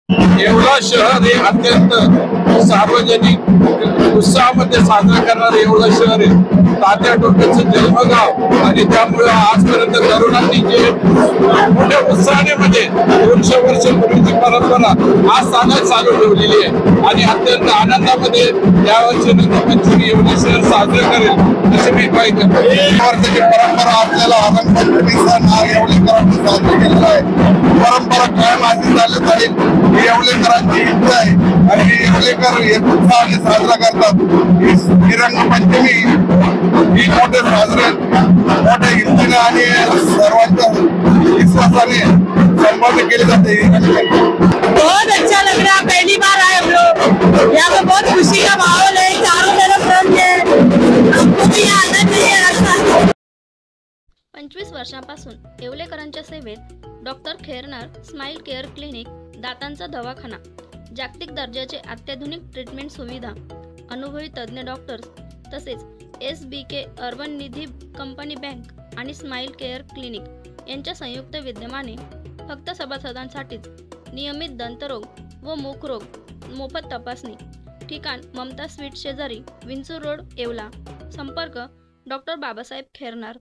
येवला शहर हे अत्यंत सार्वजनिक उत्साहामध्ये साजरा करणारे येवला शहर आहे। तात्या टोपेचं जन्मगाव आणि त्यामुळे आजपर्यंत तरुणांनी जे मोठ्या उत्साहाने म्हणजे 200 वर्षापूर्वीची परंपरा आज साधत चालू ठेवलेली आहे आणि अत्यंत आनंदामध्ये यावर्षी रंगपंचमी येवला शहर साजरे करेल असे मी पाहिजे। वर्षाची परंपरा आपल्याला रंगपंचमी सण हा येवलेकरांनी साजरा केलेला आहे। परंपरा कायम अशी चालत राहील ही येवलेकरांची इच्छा आहे आणि येवलेकर हे उत्साहाने साजरा करतात। ही रंगपंचमी ही मोठ्या हिमतीने आणि सर्वांच्या विश्वासाने संपन्न केली जाते। बहुत अच्छा लग रहा है, पहली बार आए हम लोग यहाँ पे, बहुत खुशी का माहौल है, चारों तरफ रंग है, हमको भी आनंद है अच्छा। 25 वर्षांपासून येवलेकरांच्या सेवेत doctor Khairnar smile care clinic, दातांचा दवाखाना, जागतिक दर्जाचे अत्याधुनिक ट्रीटमेंट सुविधा, अनुभवी तज्ज्ञ डॉक्टर्स तसेच SBK अर्बन निधी कंपनी बँक आणि स्माइल केअर क्लिनिक यांच्या संयुक्त विद्यमाने फक्त सभासदांसाठीच नियमित दंतरोग व मुखरोग मोफत तपासणी। ठिकाण ममता स्वीट शेजारी, विंचूर रोड, येवला। संपर्क डॉक्टर बाबासाहेब खैरनार।